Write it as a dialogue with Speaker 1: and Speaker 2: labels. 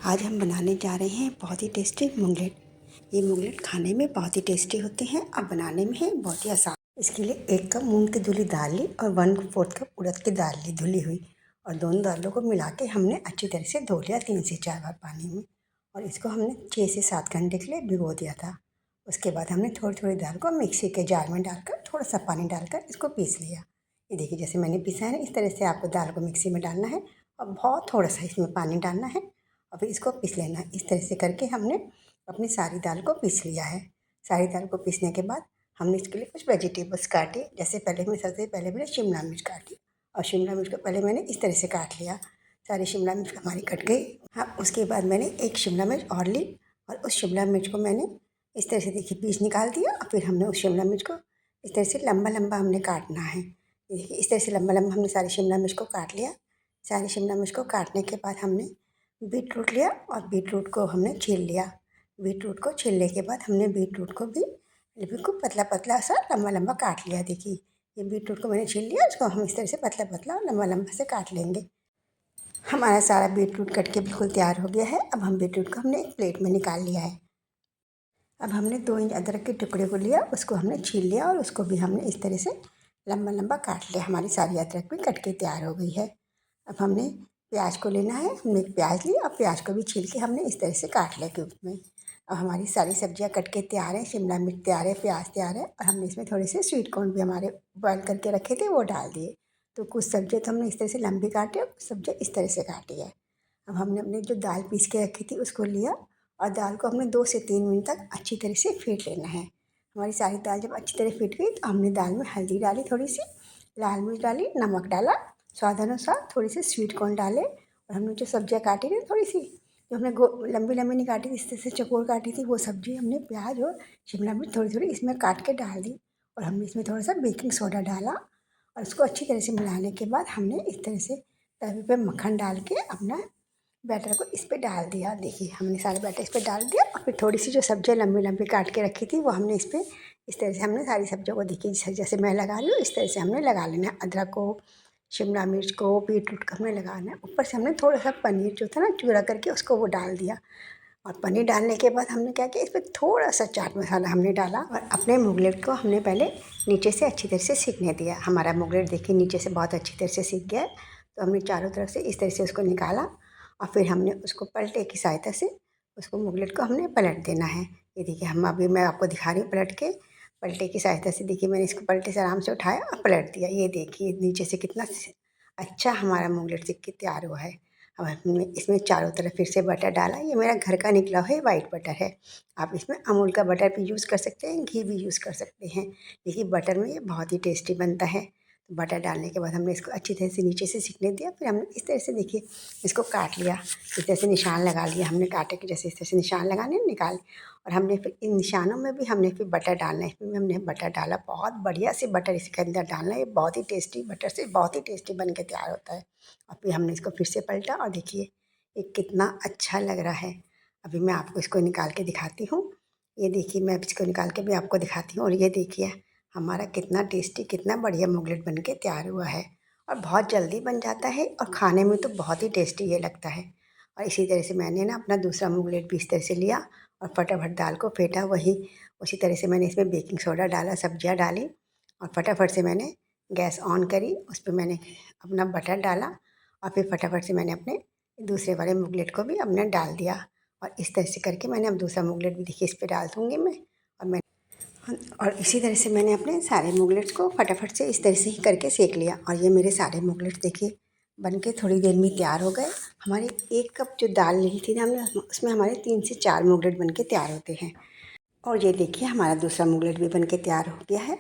Speaker 1: आज हम बनाने जा रहे हैं बहुत ही टेस्टी मूंगलेट। ये मूंगलेट खाने में बहुत ही टेस्टी होते हैं और बनाने में है बहुत ही आसान। इसके लिए 1 कप मूंग की धुली दाल ली और 1/4 कप उड़द की दाल ली धुली हुई, और दोनों दालों को मिला के हमने अच्छी तरह से धो लिया 3 से 4 बार पानी में। और इसको हमने 6 से 7 घंटे के लिए भिगो दिया था। उसके बाद हमने थोड़ी थोड़ी दाल को मिक्सी के जार में डालकर थोड़ा सा पानी डालकर इसको पीस लिया। ये देखिए जैसे मैंने पीसा है, इस तरह से आपको दाल को मिक्सी में डालना है और बहुत थोड़ा सा इसमें पानी डालना है और फिर इसको पीस लेना है। इस तरह से करके हमने अपनी सारी दाल को पीस लिया है। सारी दाल को पीसने के बाद हमने इसके लिए कुछ वेजिटेबल्स काटे। जैसे सबसे पहले मैंने शिमला मिर्च काटी, और शिमला मिर्च को पहले मैंने इस तरह से काट लिया। सारी शिमला मिर्च हमारी कट गई। हाँ, उसके बाद मैंने एक शिमला मिर्च और ली और उस शिमला मिर्च को मैंने इस तरह से देखिए पीस निकाल दिया। और फिर हमने उस शिमला मिर्च को इस तरह से लंबा लंबा हमने काटना है। देखिए इस तरह से लंबा लंबा हमने सारी शिमला मिर्च को काट लिया। सारी शिमला मिर्च को काटने के बाद हमने बीटरूट लिया और बीटरूट को हमने छील लिया। बीटरूट को छीलने के बाद हमने बीटरूट को भी बिल्कुल पतला पतला सा लंबा लंबा काट लिया। देखिए ये बीटरूट को मैंने छील लिया, उसको हम इस तरह से पतला पतला और लंबा लंबा से काट लेंगे। हमारा सारा बीटरूट कट के बिल्कुल तैयार हो गया है। अब हम बीटरूट को हमने एक प्लेट में निकाल लिया है। अब हमने 2 इंच अदरक के टुकड़े को लिया, उसको हमने छील लिया और उसको भी हमने इस तरह से लंबा लंबा काट लिया। हमारी सारी अदरक भी कट के तैयार हो गई है। अब हमने प्याज को लेना है। हमने एक प्याज ली और प्याज को भी छील के हमने इस तरह से काट लिया क्यूब में। अब हमारी सारी सब्जियां कट के तैयार है। शिमला मिर्च तैयार है, प्याज तैयार है, और हमने इसमें थोड़े से स्वीट कॉर्न भी हमारे बॉयल करके रखे थे वो डाल दिए। तो कुछ सब्जियां तो हमने इस तरह से लंबी काटी और कुछ सब्जियां इस तरह से काटी है। अब हमने अपनी जो दाल पीस के रखी थी उसको लिया और दाल को हमने 2 से 3 मिनट तक अच्छी तरह से फेंट लेना है। हमारी सारी दाल जब अच्छी तरह फेंट गई तो हमने दाल में हल्दी डाली, थोड़ी सी लाल मिर्च डाली, नमक डाला स्वाद अनुसार, थोड़ी सी स्वीट कॉर्न डाले, और हमने जो सब्जियां काटी थी थोड़ी सी जो हमने लंबी लंबी नहीं काटी थी, इस तरह से चौकोर काटी थी, वो सब्जी हमने प्याज और शिमला मिर्च थोड़ी थोड़ी इसमें काट के डाल दी। और हमने इसमें थोड़ा सा बेकिंग सोडा डाला और उसको अच्छी तरह से मिलाने के बाद हमने इस तरह से तवे पे मक्खन डाल के अपना बैटर को इस पे डाल दिया। देखिए हमने सारा बैटर इस पे डाल दिया और फिर थोड़ी सी जो सब्जियां लंबी लंबी काट के रखी थी वो हमने इस पर इस तरह से हमने सारी सब्जियों को देखिए जैसे मैं लगा रही हूँ इस तरह से हमने लगा लेना है। अदरक को, शिमला मिर्च को, बीटरूट को हमने लगाना है। ऊपर से हमने थोड़ा सा पनीर जो था ना चूरा करके उसको वो डाल दिया। और पनीर डालने के बाद हमने क्या किया, इस पर थोड़ा सा चाट मसाला हमने डाला और अपने मुगलेट को हमने पहले नीचे से अच्छी तरह से सीखने दिया। हमारा मुगलेट देखिए नीचे से बहुत अच्छी तरह से सीख गया है। तो हमने चारों तरफ से इस तरह से उसको निकाला और फिर हमने उसको पलटे की सहायता से उसको मुगलेट को हमने पलट देना है। ये देखिए हम अभी मैं आपको दिखा रही हूँ पलट के, पलटे की सहायता से देखिए मैंने इसको पलटे से आराम से उठाया और पलट दिया। ये देखिए नीचे से कितना अच्छा हमारा मुगलेट सीख के तैयार हुआ है। अब हमने इसमें चारों तरफ फिर से बटर डाला। ये मेरा घर का निकला हुआ है वाइट बटर है। आप इसमें अमूल का बटर भी यूज़ कर सकते हैं, घी भी यूज़ कर सकते हैं। देखिए बटर में ये बहुत ही टेस्टी बनता है। तो बटर डालने के बाद हमने इसको अच्छी तरह से नीचे से सिकने दिया। फिर हमने इस तरह से देखिए इसको काट लिया, इस तरह से निशान लगा लिया हमने कांटे के जैसे इस तरह से निशान लगाने निकाल। और हमने फिर इन निशानों में भी हमने फिर बटर डालना है। इसमें भी हमने बटर डाला, बहुत बढ़िया से बटर इसके अंदर डालना है। ये बहुत ही टेस्टी बटर से बहुत ही टेस्टी बन के तैयार होता है। और फिर हमने इसको फिर से पलटा और देखिए ये कितना अच्छा लग रहा है। अभी मैं आपको इसको निकाल के दिखाती हूँ। ये देखिए मैं इसको निकाल के भी आपको दिखाती हूँ। और ये देखिए हमारा कितना टेस्टी कितना बढ़िया मुगलेट बन के तैयार हुआ है। और बहुत जल्दी बन जाता है और खाने में तो बहुत ही टेस्टी ये लगता है। और इसी तरह से मैंने ना अपना दूसरा मुगलेट भी इस तरह से लिया और फटाफट दाल को फेंटा। वही उसी तरह से मैंने इसमें बेकिंग सोडा डाला, सब्जियाँ डाली और फटाफट से मैंने गैस ऑन करी। उस पर मैंने अपना बटर डाला और फिर फटाफट से मैंने अपने दूसरे वाले मुगलेट को भी अपने डाल दिया। और इस तरह से करके मैंने अब दूसरा मुगलेट भी देखिए इस पर डाल दूँगी मैं। और इसी तरह से मैंने अपने सारे मुगलेट्स को फटाफट से इस तरह से ही करके सेक लिया। और ये मेरे सारे मुगलेट्स देखिए बन के थोड़ी देर में तैयार हो गए। हमारे 1 कप जो दाल ली थी ना हमने, उसमें हमारे 3 से 4 मुगलेट बन के तैयार होते हैं। और ये देखिए हमारा दूसरा मुगलेट भी बन के तैयार हो गया है।